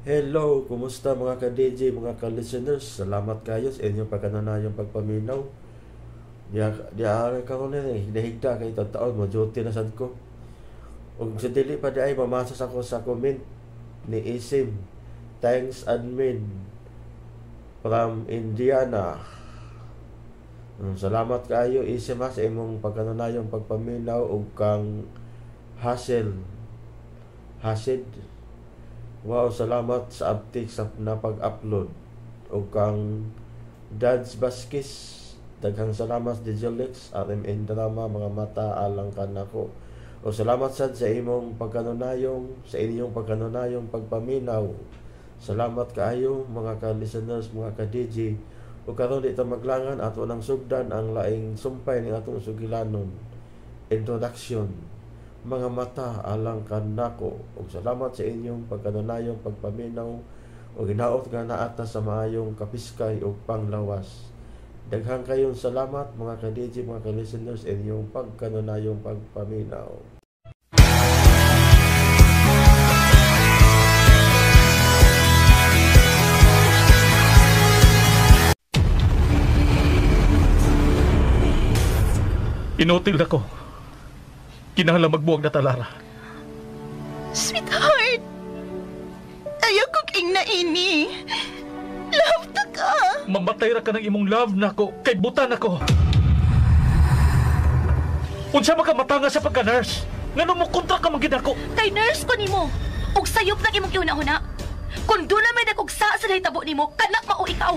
Hello, kumusta mga ka-DJ, mga ka-listeners? Salamat kayo sa inyong pagkananayong pagpaminaw. Diya karon ni hinahigda kay taon mo duty na sad ko. Ug sa dili pa di ay mamasa ako sa comment ni Isim. Thanks admin from Indiana. Salamat kayo Isim ha, sa imong pagkananayong pagpaminaw ug kang Hassel. Hasid. Wow, salamat sa update sa napag-upload. O kang Dads Baskis, daghang salamat DJ Lex, RMN Drama, mga mata alang ka nako. O salamat sad sa imong pagkanunayong, sa inyong pagkanunayong pagpaminaw. Salamat kaayo mga ka-listeners, mga ka-DJ. O karon di ta maglangan ato nang sugdan ang laing sumpay ning atong sugilanon. Introduction. Mga mata alang kanako, ug salamat sa inyong pagkanunayong pagpaminaw ug hinaot nga naata sa maayong kapiskay ug panglawas. Daghang kayong salamat mga ka-DJ, mga ka-listeners, inyong pagkanunayong pagpaminaw. Inutil na ko. Kinahanglan magbuwag na talara. Sweetheart, ayaw ko king na ini. Love ta ka. Mamatay ra ka ng imong love na ko, kay butan ako. Unsa man ka matanga sa pagka-nurse? Ngano mo kontra ka magid ako? Kay nurse ko nimo. Ug sayop na imong una-una. Kung doon na may nagugsa sa nahitabo nimo, kanak mao ikaw.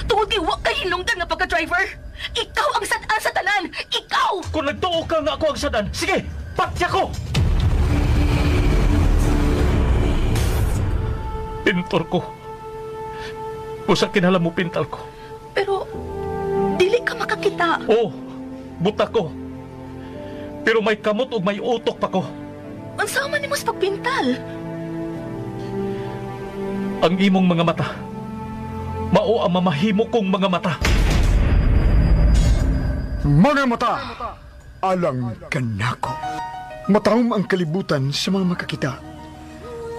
Tungod kay wa kay hinungdan nga pagka-driver. Ikaw ang sad-an sa tanan. Ikaw! Kung nagtuo ka nga ako ang sadan, sige, patya ko! Pintor ko. Usa kinahanglan mo pintal ko. Pero, dili ka makakita. Oo, buta ko. Pero may kamot ug may utok pa ko. Unsa man nimo sa pagpintal? Ang imong mga mata, mao ang mamahimo kong mga mata. Mga mata, alang kanako. Matahom ang kalibutan sa mga makakita.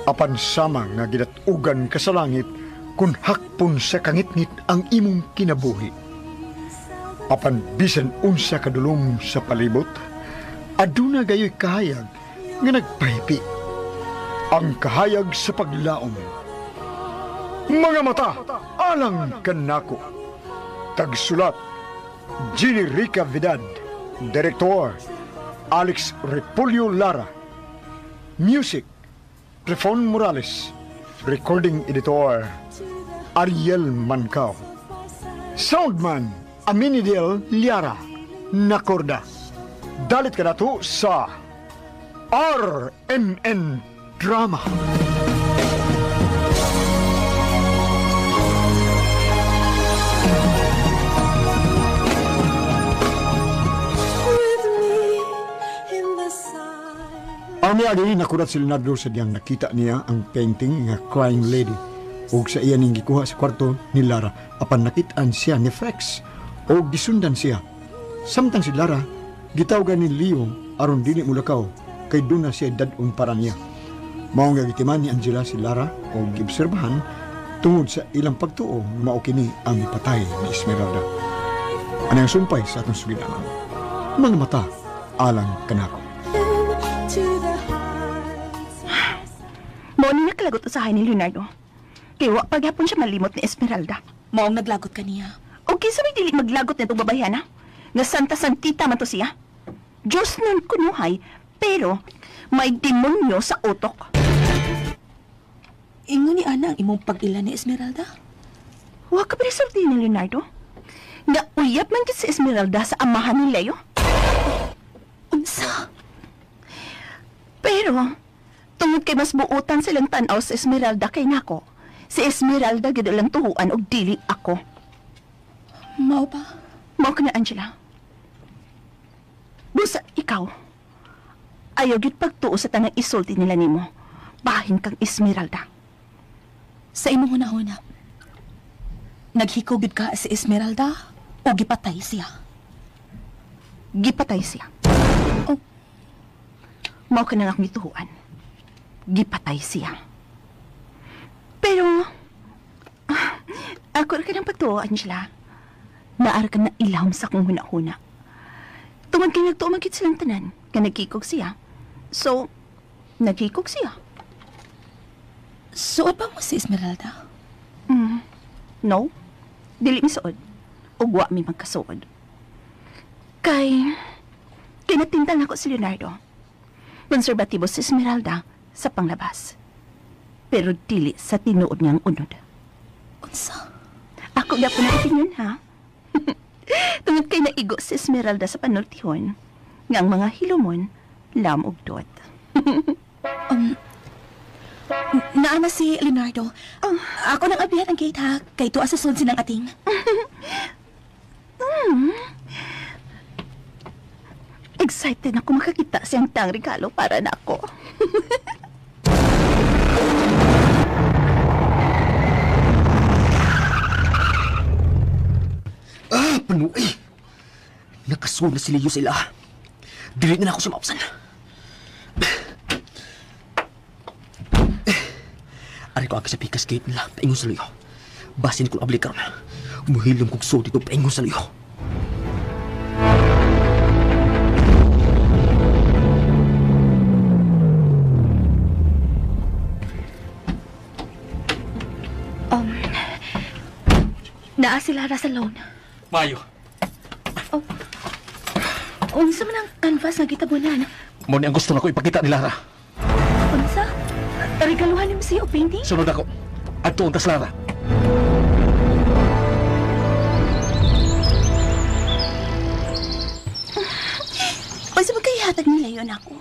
Apan sama nga gidatugan ka sa langit kung hakpon sa kangitngit ang imong kinabuhi. Apan bisan unsa kadulom sa palibot, aduna gayoy kahayag nga nagpahipi. Ang kahayag sa paglaom. Mga mata, alang kanako. Tagsulat Ginny Rica Vidal, Direktor Alex Repulyo Lara, Music Trifon Morales, Recording Editor Ariel Mancao, Soundman Aminidel Liara Nakorda. Dalit ka na to sa RMN Drama. Ang miagi nakurat si Leonardo sa diyang nakita niya ang painting nga Crying Lady ug sa iya ning gikuha sa kwarto ni Lara apan nakitaan siya ni Frex ug gisundan siya. Samtang si Lara gitawgan ni Leo aron dili mulakaw kay duna siya dad-on para niya. Mao nga gitiman ni Angela si Lara ug giobserbahan tungod sa ilang pagtuo mao kini ang ipatay ni Esmeralda. Ano ang sumpay sa atong sugilanon? Mga mata alang kanako. Mao ni nakalagot usahay ni Leonardo. Kay wa paghapon siya malimot ni Esmeralda. Maong naglagot ka niya. O kinsa may dili maglagot nitong babayan ha? Nga santa-santita man to siya. Diyos nun kunuhay, pero may demonyo sa utok. Ingo ni Ana ang imong pag-ila ni Esmeralda? Wa ka presulti ni Leonardo? Nga uyab man gid si Esmeralda sa amahan ni Leo? Unsa? Pero, tungod kay mas buutan silang tanaw sa Esmeralda kay nako, si Esmeralda gid lang tuhuan og dili ako. Mao ba? Mao ka na, Angela. Busa, ikaw. Ayaw gid pagtuo sa tanang isulti nila nimo. Bahin kang Esmeralda. Sa imong hunahuna, naghikogid ka si Esmeralda o gipatay siya? Gipatay siya. Oh. Mao ka na akong gituhuan. Gipatay siya. Ako ka ng pagtuo, Angela. Naara ka na ilahom sa kong huna-huna. Tungod kay nagtuumagit silang tanan, ka nagkikog siya. So, nagkikog siya. Suot pa mo si Esmeralda? No, dili mi suod. Ug wa mi magkasuod. Kay natintal ako si Leonardo. Konserbatibo si Esmeralda sa panglabas. Pero dili sa tinuod niyang unod. Unsa? Ako na po na opinion, ha? Tungod kay naigo si Esmeralda sa panultihon, nga ang mga hilumon, lam ug dot. Naana si Leonardo. Ako nang abihan ang gate, ha? Kay tuwa sa sunod silang ating. Excited ako makakita siyang tang regalo para na ako. Panuay! Nakasunod na si Leo sila. Dili na ako siya maupsan. Ari ko aga sa pikas gate nila, paingon sa Leo. Basin ko abli karon. Muhilom kong so dito paingon sa Leo. Naa si Lara sa loan. Mayo, Unsa man ang canvas nga gitabunan? mo ni ang gusto na ko ipakita ni Lara. Unsa? Regaluhan mo siya o painting? Sunod ako. Adto untas Lara. Unsa ba kay hatag nila yon ako?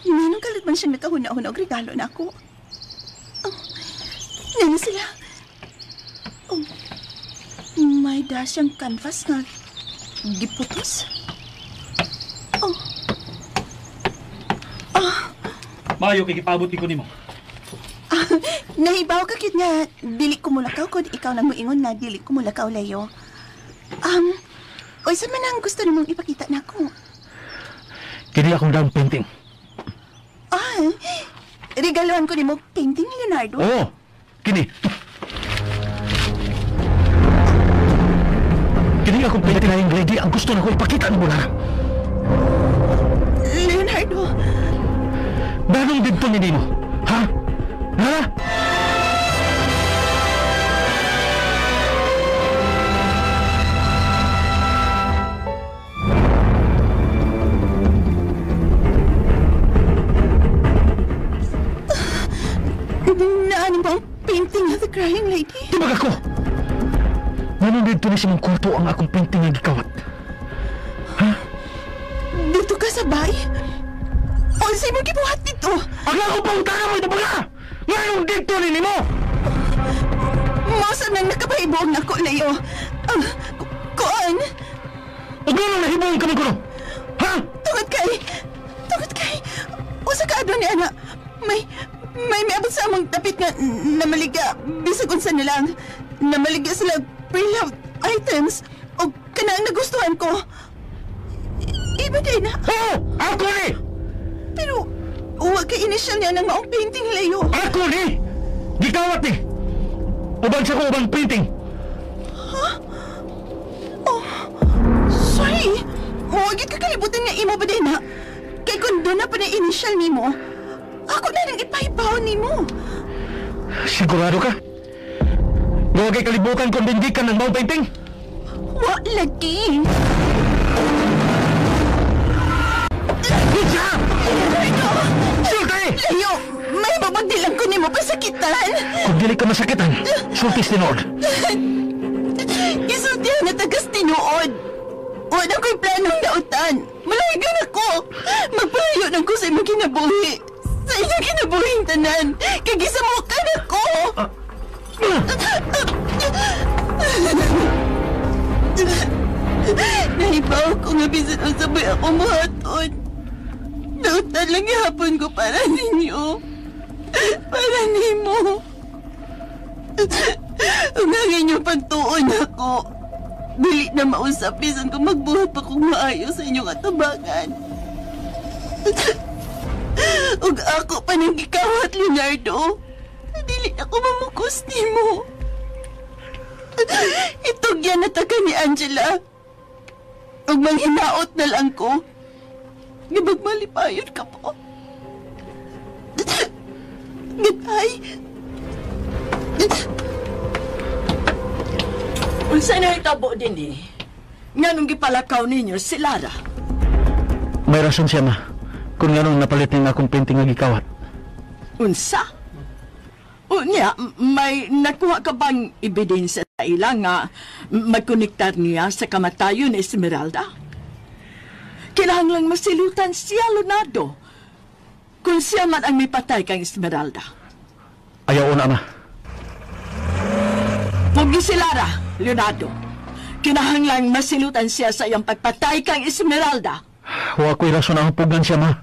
Nganong kalit man siya nakahuna-huna og regalo na ako? Ngano sila? May dasyang canvas na giputos. Mayo, kay gipabot ko nimo. Nahibaw ka kit nga dili ko mulakaw kung ikaw nang moingon na dili ko mulakaw, Leo. Unsa man ang gusto nimong ipakita nako? Kini akong down painting. Regaluhan ko nimo painting ni Leonardo. Oo, kini. Kini akong painting na yung lady ang gusto na ko ipakita ni mo, Lara. Leonardo, Nanong dito ni mo? Ha? Lara? naanin ba ang painting of the crying lady? Tibag ako! Nanong dito ni simong kurto ang akong painting na gikawat. Ha? Dito ka sa bay? Unsay mo gibuhat dito? Ang ako pa utara mo ito baga! Nanong dito ni mo? Masa nang nakapahibuong na ko, Leo. Kuan? O gano'n nahibong kami ko no? Ha? Tungod kay, usa ka adlaw ni ana. May abot sa among dapit nga namaliga, bisag unsa nilang. Namaliga sila pre-loved items o kanang nagustuhan ko. Iba day na. Oo! Ako ni! Pero, huwag kay initial niya ng maong painting, Leo. Ako ni! Gikawat ni! Ubang siya ko ubang painting! Sorry. Huwag ka kalibutan nga imo ba day na? Kay kung doon na pa na initial ni mo, ako na nang ipahibaw ni mo. Sigurado ka? Huwag kay kalibutan kung bindikan ng maong painting? Wa lagi. Isa! Leonardo! Sulti! Leo, may mabagdilang ko ni mo pasakitan. Kung dili ka masakitan, sultis tinod. Isultihan na tagas tinuod. Wala ko'y planong nautan. Malahigan ako. Magpalayo ng ko sa imong kinabuhi. Sa inyong kinabuhing tanan. Kagisamukan ako. Nahibaw ko nga bisan ang sabay ako mahaton. Nautan lang ihapon ko para ninyo. Para nimo. Ungangin yung pagtuon ako. Dili na mausap bisan kung magbuhat pa kong maayos sa inyong atabangan. Ug ako pa nang gikawat, Leonardo. Dili ako mamukos nimo. Itog yan na taga ni Angela. Ug manghinaot na lang ko. Nga magmalipayon ka po. Gitay. Unsa na itabo din nga nung gipalakaw ninyo si Lara? May rason siya, ma. Kung nga nung napalit niya akong painting nga gikawat. Unsa? Unya, may nakuha ka bang ebidensya sa ila nga magkonektar niya sa kamatayon ni Esmeralda? Kailangan lang masilutan siya, Leonardo. Kung siya man ang may patay kang Esmeralda. Ayaw na, ma. Pugi si Lara, Leonardo. Kinahanglang masilutan siya sa iyang pagpatay kang Esmeralda. Wa ko'y rason ang pugan siya, ma.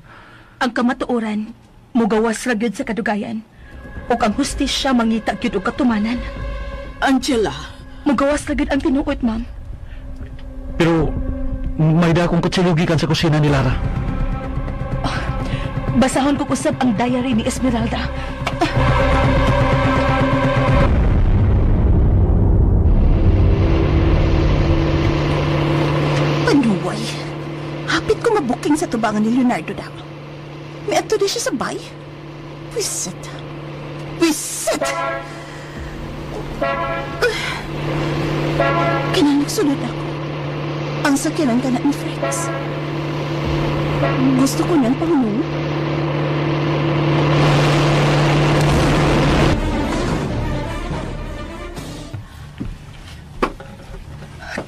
Ang kamatuoran, mugawas ra gyud sa kadugayan. O ang hustisya mangita gyud og katumanan. Angela. Mugawas ra gyud ang tinuod, ma'am. Pero may dakong kutsilugikan sa kusina ni Lara. Basahon ko kusab ang diary ni Esmeralda. Panuway. Hapit ko mabuking sa tubangan ni Leonardo daw. May ato di siya sabay. Wisit. Wisit! Kinanagsunod ako. Ang sakinan ka na ni Fritz. Gusto ko niyang pangunin.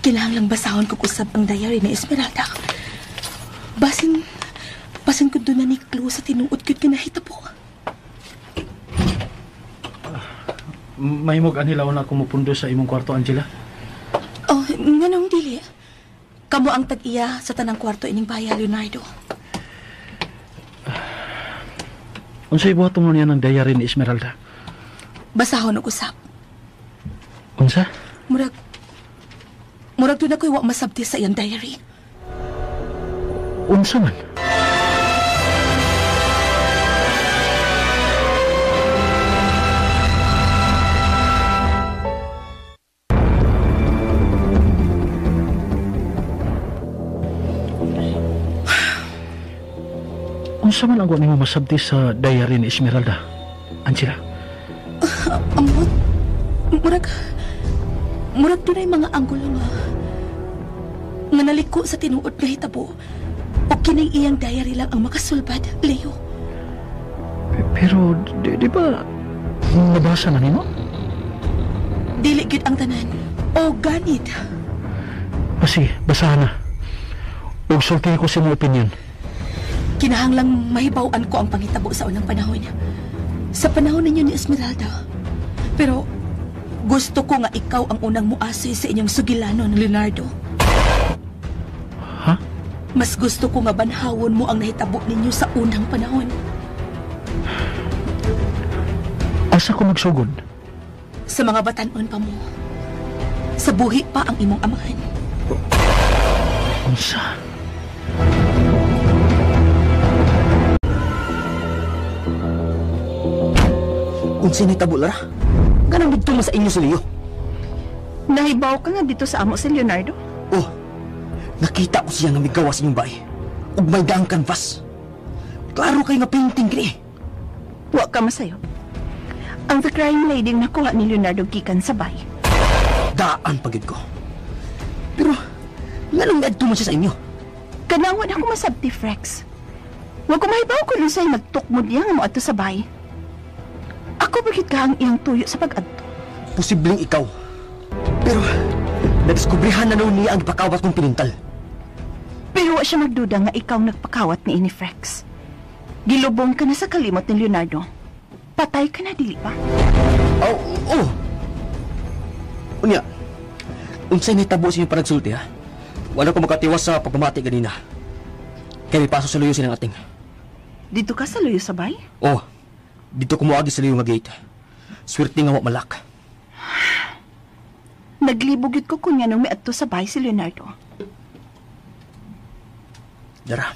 Kailangan lang basahon ko kusab ang diary ni Esmeralda. Basin ko doon na ni Clue sa tinuod ko kinahita po. May mog anilaw na kumupundo sa imong kwarto, Angela? Oh, nganong dili. Kamo ang tag-iya sa tanang kwarto ining baya, Leonardo. Unsay buhaton mo niya ng diary ni Esmeralda? Basahon og usab. Unsa? Murag doon ako'y wa masabti sa iyang diary. Unsa man? Unsa man ang wa nimo masabti sa diary ni Esmeralda, Angela? Amot. Murag doon ay mga anggulo nga naliko sa tinuod nga hitabo. O kining iyang diary lang ang makasulbad, Leo. Pero, di ba nabasa na nimo? Dili gid ang tanan. O ganit. Kasi, basahan na. Ug sulti ko sa mong opinion. Kinahanglang mahibaw-an ko ang panghitabo sa unang panahon. Sa panahon ninyo ni Esmeralda. Pero, gusto ko nga ikaw ang unang muasay sa inyong sugilanon, Leonardo. Ha? Mas gusto ko nga banhawon mo ang nahitabo ninyo sa unang panahon. Asa ko magsugod? Sa mga batanon pa mo. Sa buhi pa ang imong amahan. Unsa? Unsa ni tabo, Lara? Ganang dito mo sa inyo si Leo. Nahibaw ka nga dito sa amo si Leonardo? Oh, nakita ko siya nga may gawa sa inyong bahay. Ug may daang canvas. Klaro kay nga painting kini. Wa ka masayo. Ang The Crying Lady nakuha ni Leonardo gikan sa bay. Daan pagid ko. Pero, nganong gadto mo siya sa inyo? Kanawan ako masabti, Frex. Wa ko mahibaw kung unsay nagtukmod niya nga mo ato sa bay. Ako bakit ka ang iyang tuyo sa pag-adto? Posibleng ikaw. Pero, nadiskubrihan na noon niya ang ipakawat kong pinintal. Pero wa siya magduda nga ikaw nagpakawat ni ini, Frex. Gilubong ka na sa kalimot ni Leonardo. Patay ka na, dili ba? Oh. Unya, unsay nitabo sa inyong panagsulti, ha? Wala ko makatiwas sa pagpamati ganina. Kaya may paso sa luyo silang ating. Dito ka sa luyo sa bay? Oh, dito kumuagi sa luyo nga gate. Swerte nga wa malak. Naglibog yun ko kunya nung may adto sa bay si Leonardo. Dara,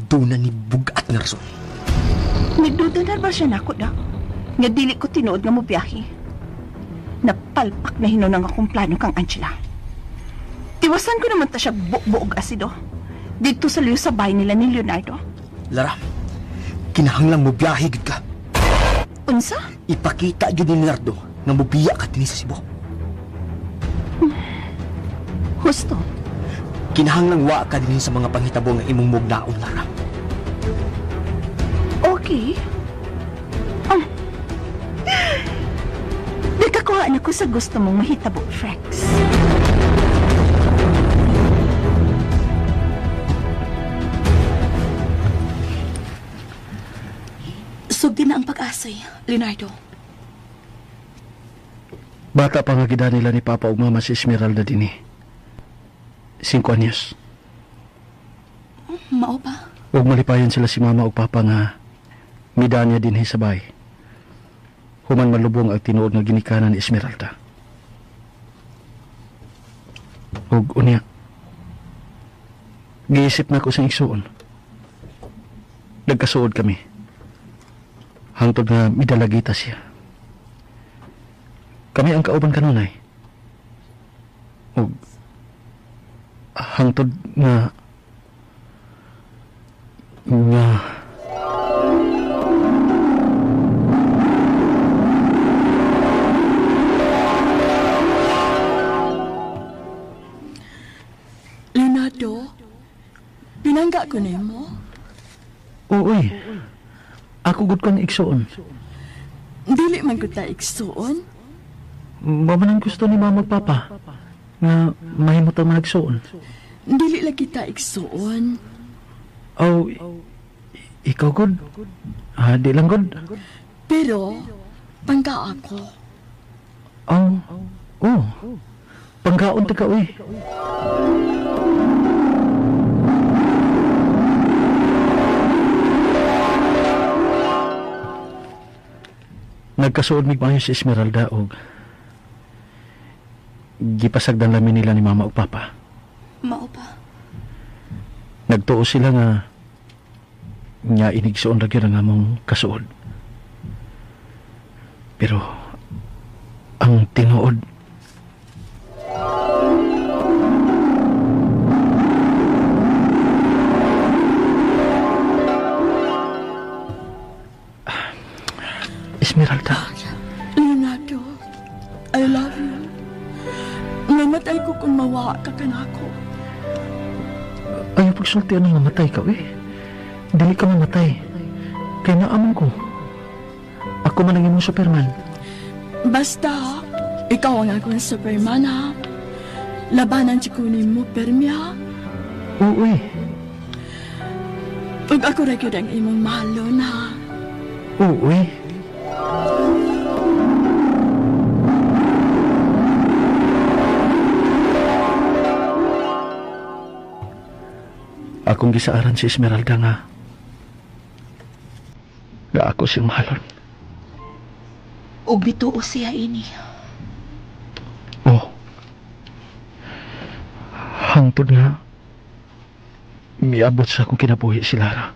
doon na ni bugat nga rason. Nagduda na ba siya nako da? Nga dili ko tinuod nga mo biyahe. Napalpak na hinunang akong plano kang Angela. Tiwasan ko naman ta siya buog asido. Dito sa liyo sa bahay nila ni Leonardo. Lara, kinahanglang mo biyahe gid ka. Unsa? Ipakita gid ni Leonardo nga mobiya ka dinhi sa Cebu. Husto. Kinahanglang wa ka dinhi sa mga panghitabo nga imong mugnaon, Lara. Okay. Nagkakuhaan ako sa gusto mong mahitabo, Frex. Sugdi na ang pag-asay, Leonardo. Bata pa nga gida nila ni Papa ug Mama si Esmeralda dinhi. 5 anyos. Mao ba? Huwag malipayan sila si Mama ug Papa nga midanya dinhi sa bahay. Human malubong ang tinuod nga ginikanan ni Esmeralda. Ug unya, giisip na ko sa igsuon. Nagkasuod kami. Hangtod nga midalagita siya. Kami ang kauban kanunay. Ug hangtod nga Leonardo, pinangga ko nimo. Uy. Ako gud kan igsuon. Dili man gud ta igsuon. Mamanang gusto ni Mama ug Papa nga mahimot ang magsuon. Dili lagi ta igsuon. Oh, ikaw gud? Di lang gud. Pero pangga ako. Panggaon ta ka uy. Nagkasuod mig maayo si Esmeralda og gipasagdan lamin nila ni Mama ug Papa. Mao ba? Nagtuo sila nga inigsuon ra gyud ang among kasuod. Pero ang tinuod Esmeralda. Leonardo, I love you. Namatay ko kung mawa ka kanako. Ayaw pagsultian na mamatay ka, Dili ka mamatay. Kaya naamon ko. Ako man ang imong Superman. Basta, ikaw ang akong Superman, ha? Labanan si kunin mo, permi, ha? Oo, Ug ako ra gyud ang imong mahalon, ha? Oo, Akong gisaaran si Esmeralda nga ako siyang mahalon. Og bituo siya ini. Hangtod nga miabot sa akong kinabuhi si Lara.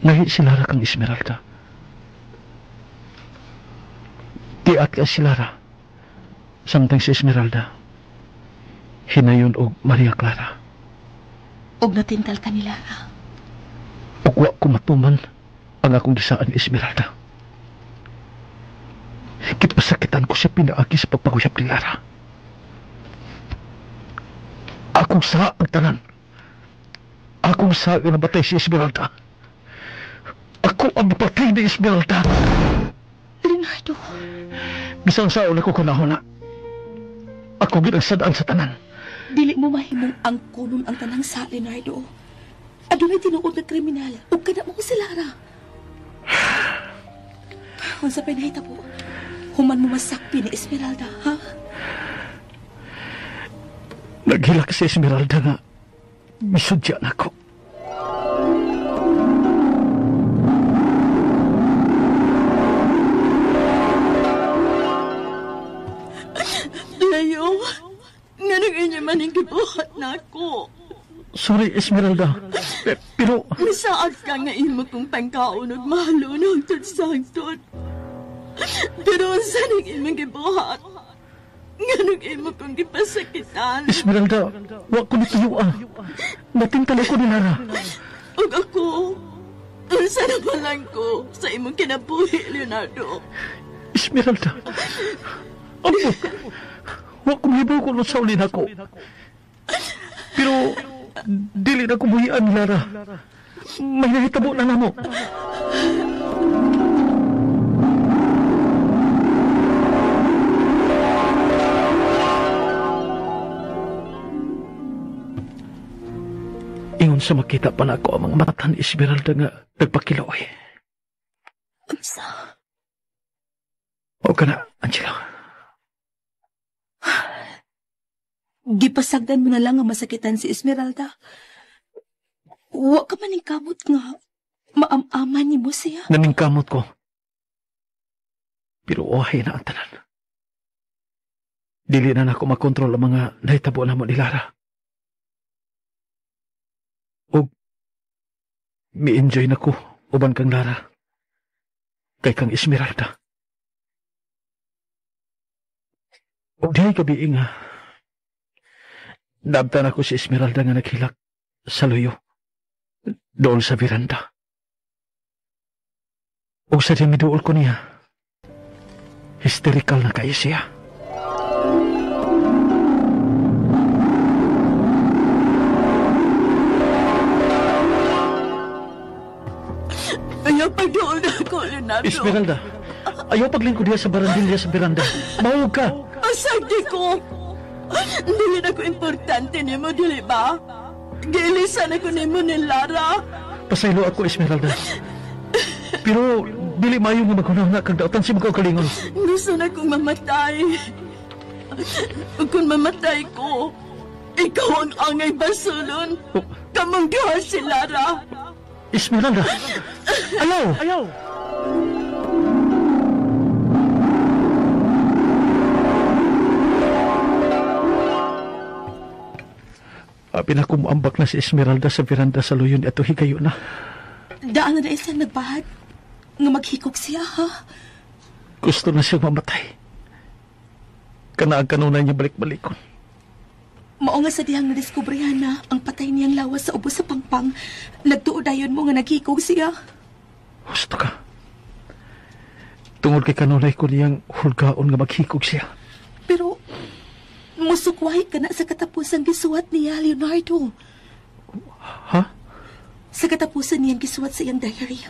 Nahi si Lara kang Esmeralda. Tiat ka si Lara. Samtang si Esmeralda hinayon og Maria Clara. Og natintal ka nila, ha? Ug wa ko matuman ang akong gisaan ni Esmeralda. Kitpasakitan ko siya pinaagi sa pagpakuyap ni Lara. Akong sa ang tanan. Akong sa ang nabatay si Esmeralda. Ako ang napatay ni Esmeralda. Leonardo. Bisang sao na ko kunahuna. Ako ginagsadaan sa tanan. Dili mo mahimong angkunon ang tanang sa, Leonardo. Adunay tinuod na kriminal. Ug kana mo si Lara. Unsa pa nahitabo? Human mo masakpi ni Esmeralda, ha? Naghilak si Esmeralda nga misudya na ako. Leo, nga nag-inya man yung gibuhat na ako. Sorry, Esmeralda. Pero Masaad ka nga imo kong pangkaon ug mahalo ng tudsagtod. Pero unsa nang imong gibuhat? Nganong imo kong gipasakitan? Esmeralda, wa ko nituyo ah. Natingtala ko ni Lara. Ug ako, unsa naman lang ko sa imong kinabuhi, Leonardo? Esmeralda, ambot, wa ko mahibaw kung sa ulin ako. Pero, dili na kumuhian ni Lara. May nahitabo na namo. Ingon sa makita pa na ako ang mga mata ni Esmeralda nga nagpakiloy. Unsa? O ka na, Angelo. Gipasagdan mo na lang ang masakitan si Esmeralda. Wa ka maningkamot nga maamaman ni mo siya. Naningkamot ko. Pero ohay na ang tanan. Dili na ako makontrol ang mga nahitabo na mo ni Lara. O mi-enjoy na ko uban kang Lara kay kang Esmeralda. O dihay gabi nga nabtan ako si Esmeralda nga naghilak sa luyo doon sa veranda. O sa diyang miduol ko niya, hysterical na kayo siya. Ayaw pagdoon ako, Leonardo. Esmeralda, ayaw paglingkod diya sa barandilya sa veranda. Mahug ka. Asagdi ko. Dili na ko importante ni mo, dili ba? Giilisan ako ni mo ni Lara. Pasaylo ako, Esmeralda. Pero, dili mayo nga magunaw na kag dautan si mga kalingon. Gusto na kong mamatay. Kung mamatay ko, ikaw ang angay basulon. Kamang duha si Lara. Esmeralda! Ayaw! Ayaw! Pinakumambak na si Esmeralda sa veranda sa luyon at higayo na. Daan na isang nagbahad nga maghikog siya, ha? Gusto na siyang mamatay. Kanaag kanunay niya balik-balikon. Mao nga sa dihang nadiskubrihan na ang patay niyang lawas sa ubos sa pangpang, nagtuodayon mo nga naghikog siya. Gusto ka. Tungod kay kanunay ko niyang hulgaon nga maghikog siya. Pero, musukway ka na sa katapusang gisuwat niya, Leonardo. Ha? Sa katapusan niyang gisuwat sa iyang diary,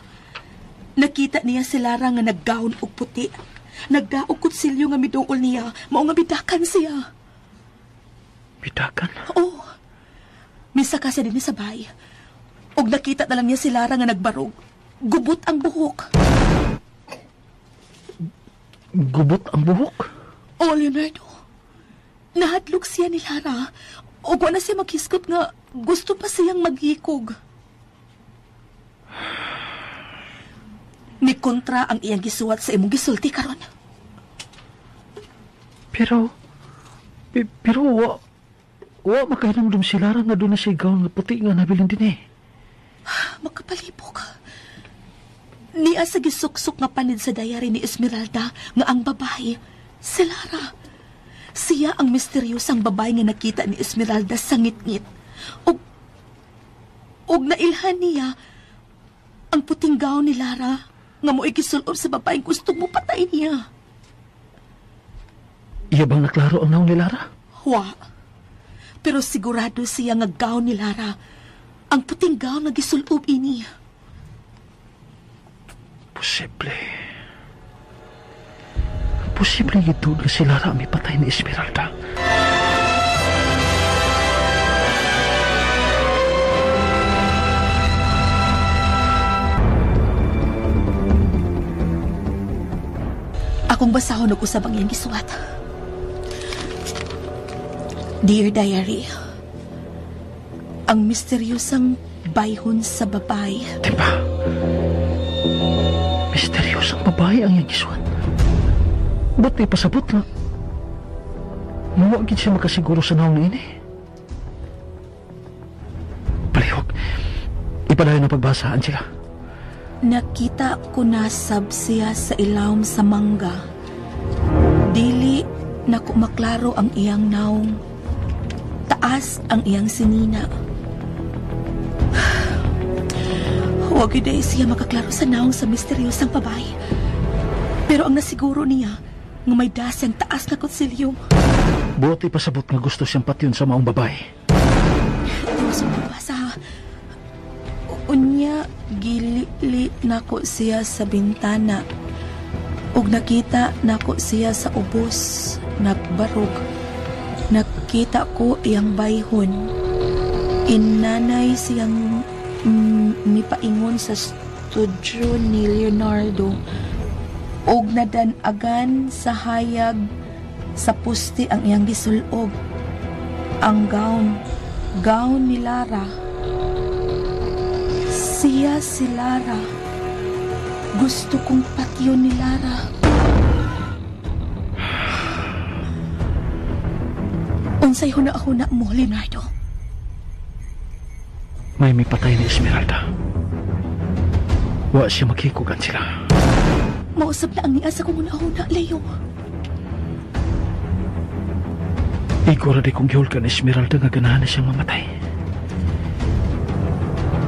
nakita niya si Lara nga naggaon og puti. Nagdaog kutsilyo nga miduol niya, mao nga bidakan siya. Bidakan? Oo. Misa kasi din sa bay. Og nakita na lang niya si Lara nga nagbarog. Gubot ang buhok. Gubot ang buhok? Oo, Leonardo. Nahadlok siya ni Lara. O na siya maghiskot nga gusto pa siyang maghikog. Ni kontra ang iyang gisuwat sa imong gisulti karon. Pero wa makahinumdum si Lara nga doon na siya gawon nga puti nga nabilin din eh. Makapalibog. Niya sa gisuksok nga panid sa diary ni Esmeralda nga ang babae, si Lara. Siya ang misteryosang babae nga nakita ni Esmeralda sa ngit-ngit. Og nailhan niya ang puting gawon ni Lara nga mo ikisulob sa babaeng gusto mo patay niya. Iya bang naklaro ang naong ni Lara? Wa. Pero sigurado siya nga gawon ni Lara ang puting gawon nga gisulob ini. Posible. Posible ito na si Lara may patay ni Esmeralda. Akong basahon og usab ang iyang gisuwat. Dear Diary, ang misteryosang bayhon sa babae. Diba? Misteryosang babae ang iyang gisuwat. Ba't may pasabot na? Mawagin siya makasiguro sa naong ini. Palihog. Ipadayon na pagbasa, Angela. Nakita ko nasab siya sa ilawom sa mangga. Dili na ko maklaro ang iyang naong. Taas ang iyang sinina. Huwag yun siya makaklaro sa naong sa misteryosang babae. Pero ang nasiguro niya, nga may dasang taas na kutsilyo. Buot ipasabot nga gusto siyang patyon sa maong babae. Sa unya, gili nako siya sa bintana. Ug nakita nako siya sa ubos, nagbarog. Nakita ko iyang bayhon. Inanay siyang nipaingon sa studio ni Leonardo. Og nadanagan sa hayag sa puste ang iyang gisulog. Ang gown ni Lara. Siya si Lara. Gusto kong patyon ni Lara. Unsay huna-huna mo, Leonardo? May patay ni Esmeralda. Wa siya maghikugan sila. Mausap na ang niya sa kong huna-huna, Leo. Igora di kong gihulkan ni Esmeralda nga ganahan na siyang mamatay.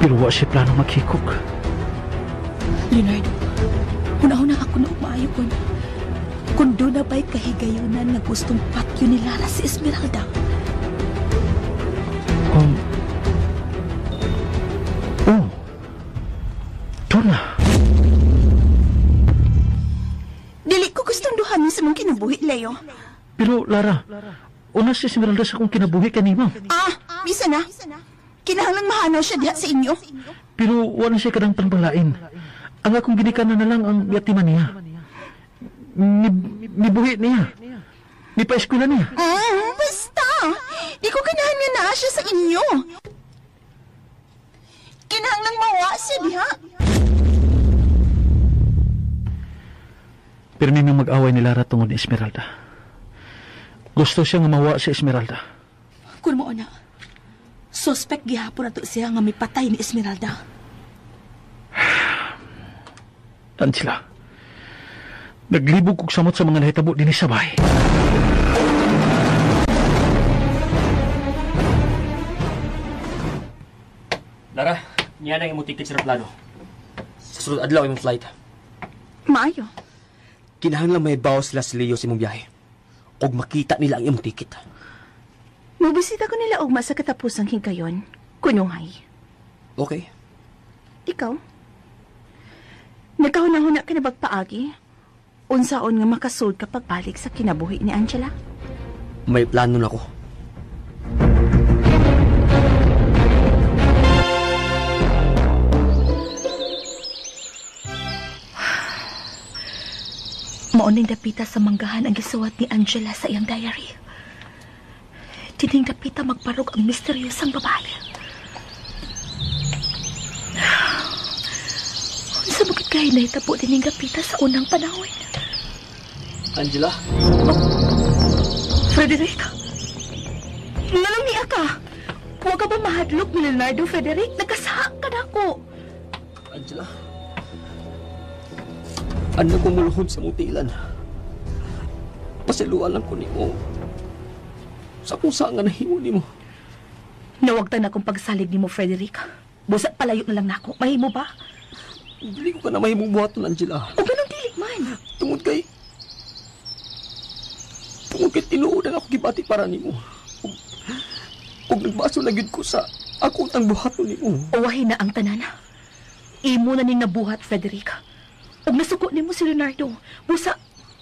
Pero wa siya plano maghikok. Leonardo, huna-huna ako na umaayo ko. Kung doon na ba'y kahigayunan na gustong patyo ni Lara si Esmeralda? Doon na. Dili ko gustong duhamin sa mong kinabuhi, Leo. Pero, Lara, una si Esmeralda sa kong kinabuhi kanimo. Bisa na. Kinahanglang mahanaw siya diha sa inyo. Pero wala siya kadang pangbalain. Ang akong ginikanan na lang ang yatiman niya. Nibuhi niya. Nipa-eskwela niya. Basta! Di ko ganahan nga naa siya sa inyo. Kinahanglang mawa siya diha. Pero may mag-away ni Lara tungod ni Esmeralda. Gusto siya nga mawa si Esmeralda. Kung mo na, suspect gihapon na to siya nga may patay ni Esmeralda. Angela, naglibog kong samot sa mga nahitabo din sa bahay. Lara, niya na yung ticket sa plano. Sa sunod adlaw yung flight. Maayo. Kinahanglan may bawas sila sa Leo sa imong biyahe. Og makita nila ang imong ticket. Mabisita ko nila ugma sa katapusang hingkayon. Kunyonghay. Okay. Ikaw? Nagkahuna-huna ka na bagpaagi? Unsaon nga makasud ka pagbalik sa kinabuhi ni Angela? May plano na ko. Mauning dapita sa manggahan ang gisuwat ni Angela sa iyang diary. Tining dapita magparog ang misteryosang babae. Unsa mo kay nahitabo dining dapita sa unang panahon? Angela? Frederick? Nalamiya ka? Huwag ka ba mahadlok ni Leonardo, Frederick? Nagkasaak ka na ako. Angela? Ano kong muluhod sa mutilan? Pasiluan lang ko ni mo. Sa kung saan nga nahimo ni mo. Nawagtan na akong pagsalig ni mo, Frederick. Busa palayo na lang nako. Mahimo ba? Dili ko ka na mahimong buhaton, Angela. O ganun dili man. Tungod kay tinuudan ako gibati para ni mo. Kung nagbaso na gyud ko sa ako tang buhaton ni mo. Uwahin na ang tanan. Imo na ning nabuhat, Frederick. Ug nasuko nimo si Leonardo. Busa,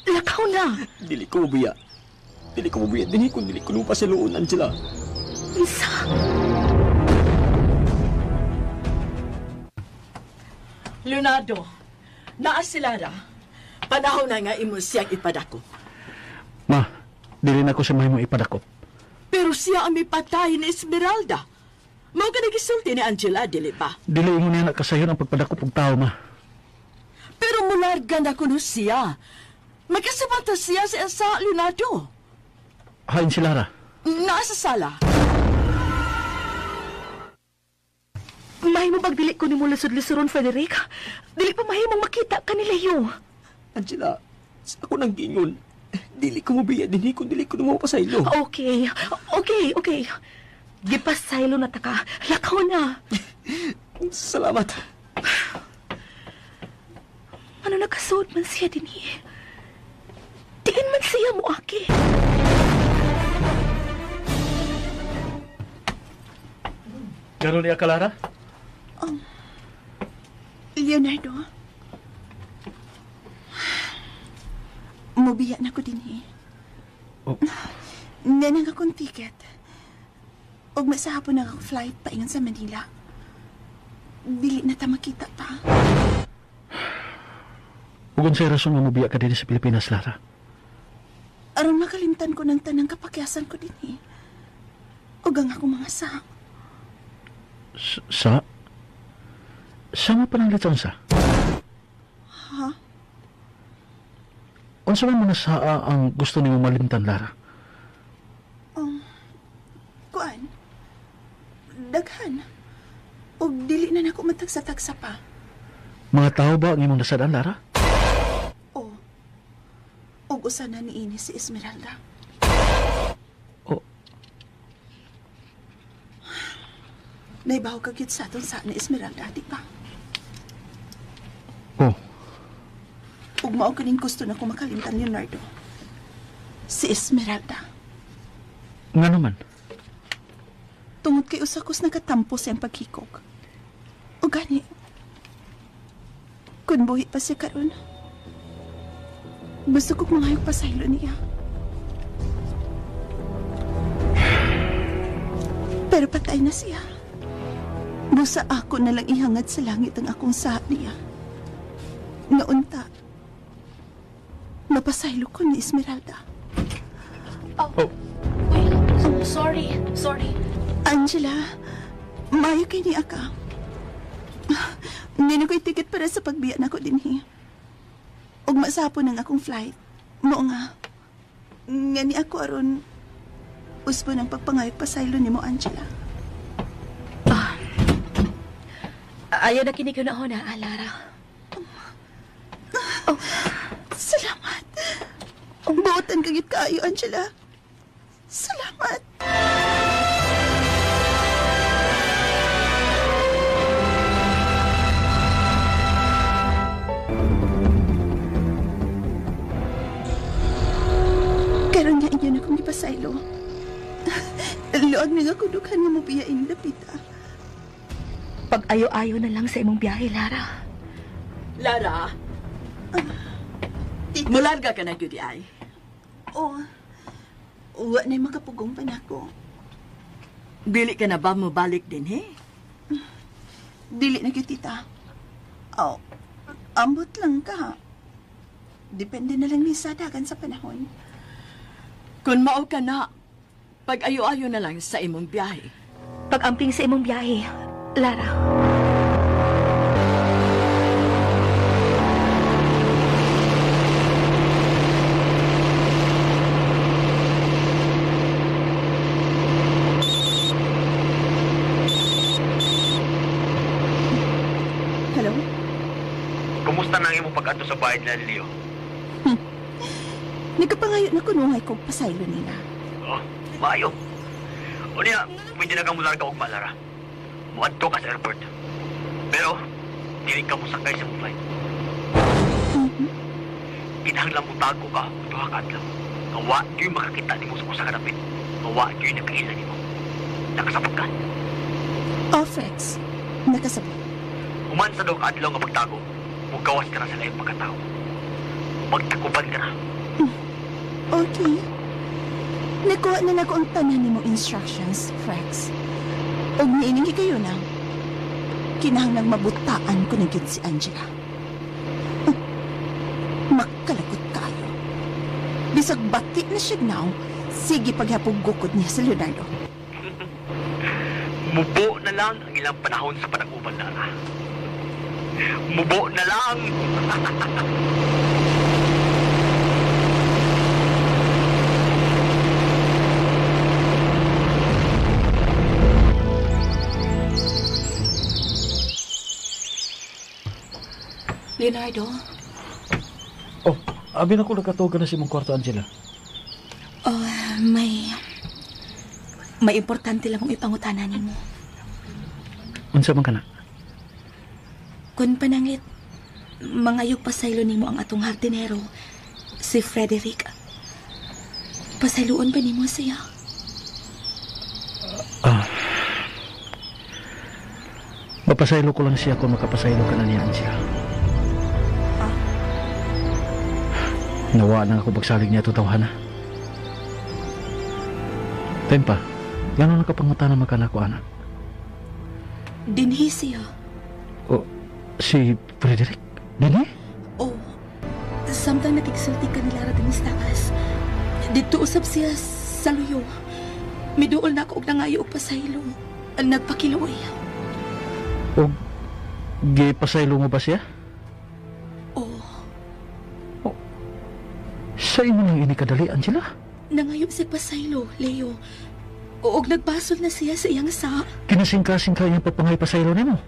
lakaw na. Dili ko mabuya. Dili ko pa sa luon, Angela. Isa. Leonardo, naa si Lara. Panahon na nga imo siyang ipadako. Ma, dili na ko siya mahimong ipadakop. Pero siya ang may patay ni Esmeralda. Mao ka nagisulti ni Angela, dili ba? Dili mo niya nakasayon ang pagpadakop ng tao, ma. Pero mulargan ako no siya. Magkasabata siya sa Leonardo. Hain si Lara. Nasa sala. Mahimo pagdili ko ni mo lusod-lusuron, Frederick. Dili pa mahimong makita ka ni Leo. Angela, sa ako nang gingon. Dili ko mo biya din kung dili ko na mo pasaylo. Okay. Gipasaylo na ta ka. Lakaw na. Salamat. Ano nakasuot man siya din Diin man siya mo, Aki. Gano'n niya, Clara? Leonardo, mubiya na ko din Oh. Nanang akong ticket. Og masahapon na akong flight paingon sa Manila. Dili na ta makita pa. Huwag sa'yo rason nga mabiya ka din sa Pilipinas, Lara. Aron makalimtan ko ng tanang kapakyasan ko din Og ang akong mga sa. Sama pa ng litong sa? Ha? Unsa man mga saa ang gusto ni mo malimtan, Lara? Kuan? Daghan. Og dili na nako matagsa-tagsa pa. Mga tao ba ang imong nasadaan, Lara? O. Og usa na niini si Esmeralda. Oh. Naibaw ka gyud sa aton sa ni Esmeralda, di ba? Oh. Ug mao kaning gusto na ko makalimtan, Leonardo. Si Esmeralda. Nga naman? Tungod kay usakos nagatampo siyang paghikog. O gani, kung buhi pa siya karon, gusto ko mangayog pasaylo niya. Pero patay na siya. Busa ako na lang ihangad sa langit ang akong saad niya. Naunta, mapasaylo ko ni Esmeralda. Sorry. Angela, mayo kay niya ka. Hindi na ko'y ticket para sa pagbiya na ko din Og masapon ang akong flight. Mo nga. Nga ni ako aron uspo ng pagpangayog pasaylo ni mo, Angela. Ayaw na kinig ko na Lara. Salamat. Buotan kagit kaayo, Angela. Salamat. Karon nga inyo na kong ipasaylo. Luag na nga kudukan nga mo biyain dapita. Pag-ayo-ayo na lang sa imong biyahe, Lara. Lara, Tita, mularga ka na gyud ay. Uwa na makapugong pa na ako. Dili ka na ba mo balik din, Dili na gyud, tita. Ambot lang ka. Depende na lang ni sa dagan sa panahon. Kung mao ka na, pag-ayo-ayo na lang sa imong biyahe. Pag-amping sa imong biyahe, Lara. Hello? Kumusta nang imong pag-adto sa bahay nila, Leo? Nagkapangayon na kunungay kong pasaylo nila. Oh, maayo. O niya, pwede na kang mularga og malara. Muadto ka sa airport. Pero, dili ka mo sakay sa mong flight. Kinahanglan mo tago ka o duha ka adlaw. Ngawa, diyo makakita ni mo sa usa ka dapit. Ngawa, diyo nagkaila ni mo. Nakasabot ka. Frex. Nakasabot. Human sa daw ka adlaw nga pagtago, mugawas ka na sa layong pagkatao. Magtakuban ka na. Okay. Nakuha na nako ang tanan ni mo instructions, Frex. Og niining kayo na. Kinahanglang mabutaan ko na gyud si Angela. Makalagot kayo. Bisag bati na siya now, sige paghapog gukod niya sa Leonardo. Mubo na lang ang ilang panahon sa panag-uban, Lara. Mubo na lang! Leonardo? Oh, abi na ko nagkatugan na si mong kwarto, Angela. Oh, may importante lang kong ipangutanan nimo. Unsa man kana? Kung panangit, mangayog pasaylo nimo ang atong hardinero, si Frederick. Pasayloon ba nimo siya? Mapasaylo ko lang siya kung makapasaylo ka na niya, Angela. Nawa na ako pagsalig niya tutawhan na. Tempa, gano'n nakapangutana magkana ko, anak? Dinhi siya. O, si Frederick? Dinhi? Oh, samtang nakiksulti ka nila rating istakas. Dito usab siya sa luyo. Miduol na ako og nangayo og pasaylo. Nagpakiluoy. O, gipasaylo mo ba siya? Oh, Sa imo lang ini kadali, Angela? nangayo si pasaylo, Leo. Og nagbasol na siya sa iyang sa. Kinasingkasing ka niyang papangay pasaylo nimo.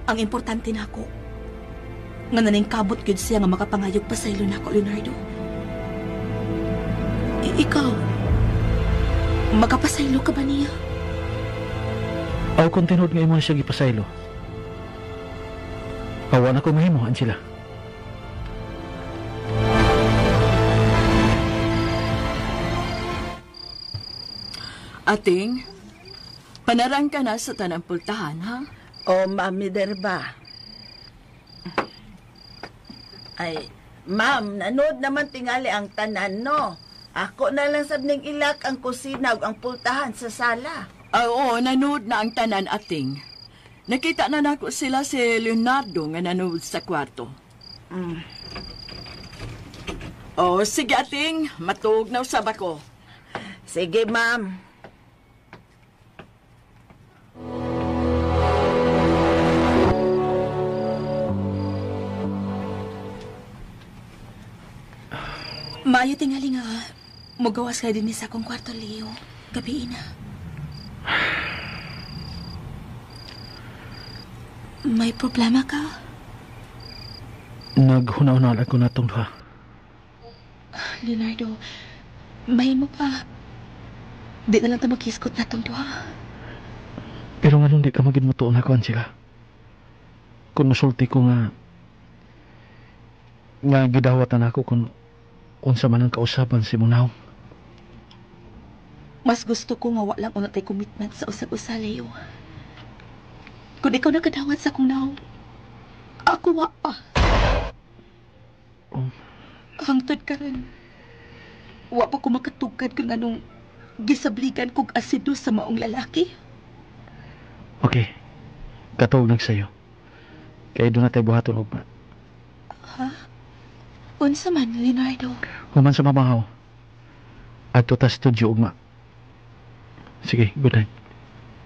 Ang importante na ako, nga naning kabot gyud siya nga makapangayog pasaylo na ako, Leonardo. Ikaw, makapasaylo ka ba niya? Aw kung tinod nga imo siya gipasaylo. Awa na ko mahimo, Angela. Ating, panarang ka na sa tanang pultahan, ha? O, Mami Derba. Ay, Ma'am, nanood naman tingali ang tanan, no? Ako na lang sabning ilak ang kusina ug ang pultahan sa sala. Oo, nanood na ang tanan, Ating. Nakita na nako sila si Leonardo nga nanood sa kwarto. O, sige, Ating. Matuog na usab ako. Sige, Ma'am. Maayo tingali nga, magawas ka din sa akong kwarto, Leo. Gabi na. May problema ka? Naghuna-una ako na itong duha. Leonardo, may mo pa. Di na lang ito magkiskot na itong duha. Pero nga nung di ka magin matuon ako, Angela. Kung nasulti ko nga gidawatan ako kung unsa man ang kausaban si Munaw. Mas gusto ko nga walang unatay commitment sa usag-usa, Leo. Kung ikaw nakadawat sa akong naong, ako wa pa. Hangtod ka rin. Wa pa ko makatugad kung anong gisabligan kong asido sa maong lalaki. Okay. Katuog nagsayo. Kaya doon na tayo buhaton ugma. Ha? Unsa man, Leonardo? Human sa mamahaw. At ta studio ugma. Sige, good night.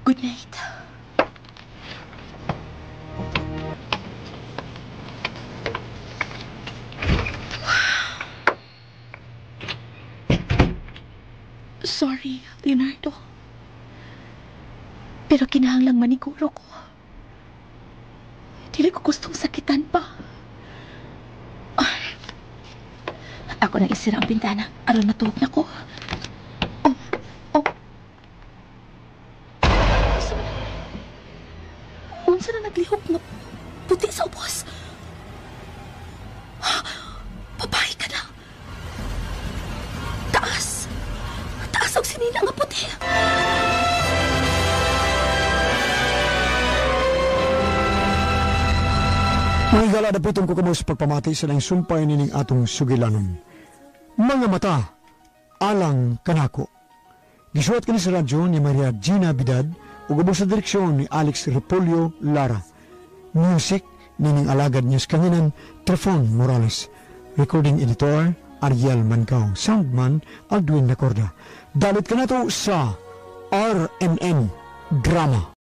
Good night. Sorry, Leonardo. Pero kinahanglang maniguro ko. Dili ko gustong sakitan pa. Ako nang isira ang bintana. Aron matuhog na ko. Unsa na naglihok nga puti sa ubos? Babae ka na. Taas og sinina nga puti. Mga igala, dapiton ko kamo sa pagpamati sa lang sumpay nining atong sugilanon. Mga mata, alang kanako. Gisuat kini sa radyo ni Maria Gina Bidad ug ubos sa direksyon ni Alex Repolyo Lara. Music nining alagad niya sa kanginan Trefon Morales. Recording editor Ariel Mancao. Soundman Aldwin Lacorda. Dalit ka na to sa RMN Drama.